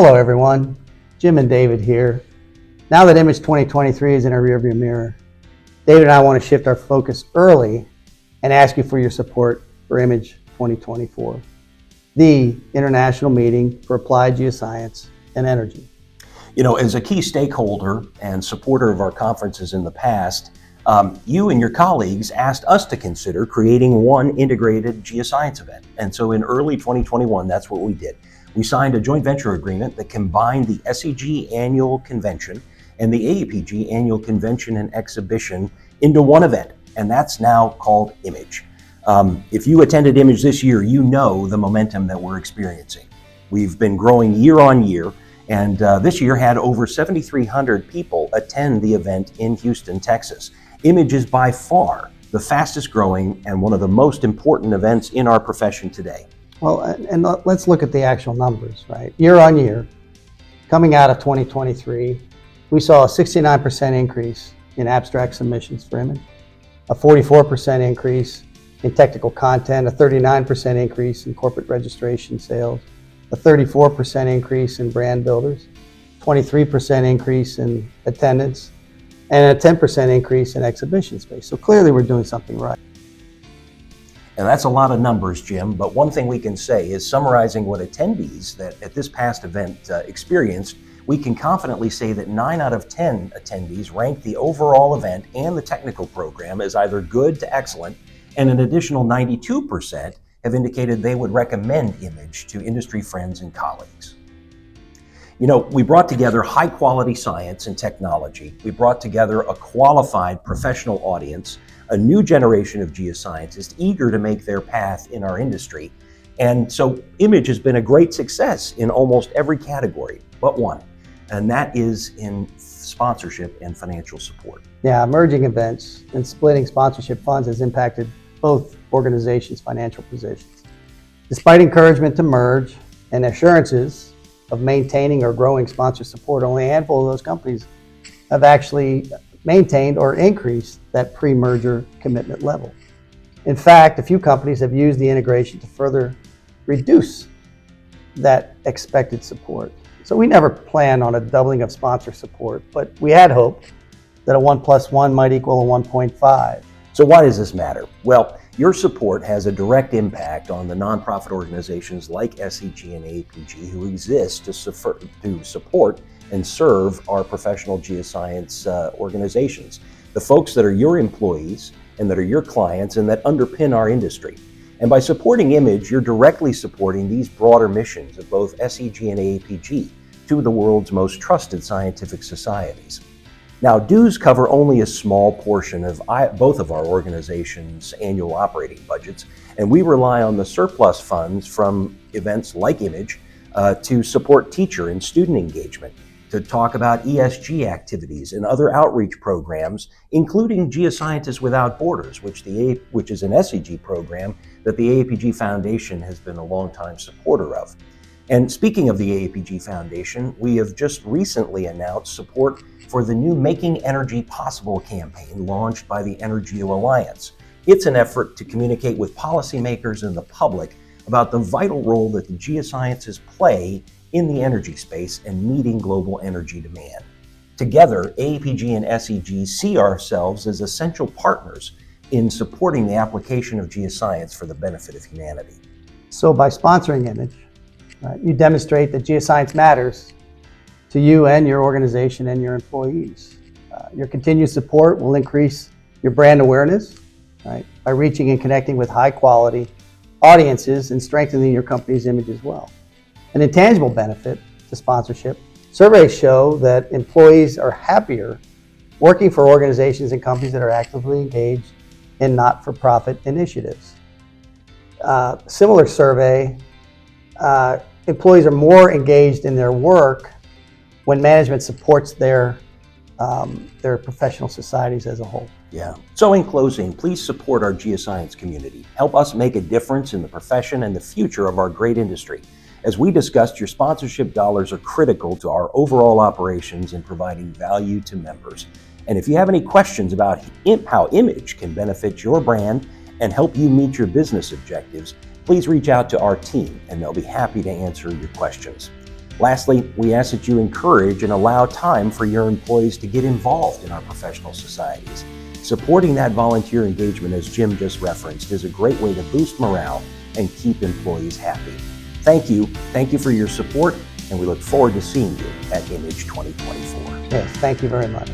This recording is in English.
Hello everyone, Jim and David here. Now that Image 2023 is in our rearview mirror, David and I want to shift our focus early and ask you for your support for Image 2024, the international meeting for applied geoscience and energy. You know, as a key stakeholder and supporter of our conferences in the past, you and your colleagues asked us to consider creating one integrated geoscience event. And so in early 2021, that's what we did. We signed a joint venture agreement that combined the SEG Annual Convention and the AAPG Annual Convention and Exhibition into one event, and that's now called Image. If you attended Image this year, you know the momentum that we're experiencing. We've been growing year on year, and this year had over 7,300 people attend the event in Houston, Texas. Image is by far the fastest growing and one of the most important events in our profession today. Well, and let's look at the actual numbers, right? Year on year, coming out of 2023, we saw a 69% increase in abstract submissions for Image, a 44% increase in technical content, a 39% increase in corporate registration sales, a 34% increase in brand builders, 23% increase in attendance, and a 10% increase in exhibition space. So clearly we're doing something right. And that's a lot of numbers, Jim, but one thing we can say is summarizing what attendees that at this past event experienced, we can confidently say that 9 out of 10 attendees ranked the overall event and the technical program as either good to excellent, and an additional 92% have indicated they would recommend Image to industry friends and colleagues. You know, we brought together high quality science and technology. We brought together a qualified professional audience, a new generation of geoscientists eager to make their path in our industry. And so Image has been a great success in almost every category but one, and that is in sponsorship and financial support. Yeah, merging events and splitting sponsorship funds has impacted both organizations' financial positions. Despite encouragement to merge and assurances of maintaining or growing sponsor support, only a handful of those companies have actually maintained or increased that pre-merger commitment level. In fact, a few companies have used the integration to further reduce that expected support. So we never planned on a doubling of sponsor support, but we had hoped that a 1 + 1 might equal a 1.5. So why does this matter? Well, your support has a direct impact on the nonprofit organizations like SEG and AAPG who exist to support and serve our professional geoscience organizations, the folks that are your employees and that are your clients and that underpin our industry. And by supporting Image, you're directly supporting these broader missions of both SEG and AAPG, two of the world's most trusted scientific societies. Now, dues cover only a small portion of both of our organizations' annual operating budgets, and we rely on the surplus funds from events like Image to support teacher and student engagement, to talk about ESG activities and other outreach programs, including Geoscientists Without Borders, which is an SEG program that the AAPG Foundation has been a longtime supporter of. And speaking of the AAPG Foundation, we have just recently announced support for the new Making Energy Possible campaign launched by the Energeo Alliance. It's an effort to communicate with policymakers and the public about the vital role that the geosciences play in the energy space and meeting global energy demand. Together, AAPG and SEG see ourselves as essential partners in supporting the application of geoscience for the benefit of humanity. So by sponsoring Image, you demonstrate that geoscience matters to you and your organization and your employees. Your continued support will increase your brand awareness, right, by reaching and connecting with high quality audiences and strengthening your company's image as well. An intangible benefit to sponsorship, surveys show that employees are happier working for organizations and companies that are actively engaged in not-for-profit initiatives. Similar survey, employees are more engaged in their work when management supports their professional societies as a whole. Yeah. So in closing, please support our geoscience community. Help us make a difference in the profession and the future of our great industry. As we discussed, your sponsorship dollars are critical to our overall operations in providing value to members. And if you have any questions about how Image can benefit your brand and help you meet your business objectives, please reach out to our team and they'll be happy to answer your questions. Lastly, we ask that you encourage and allow time for your employees to get involved in our professional societies. Supporting that volunteer engagement, as Jim just referenced, is a great way to boost morale and keep employees happy. Thank you. Thank you for your support, and we look forward to seeing you at Image 2024. Yes, thank you very much.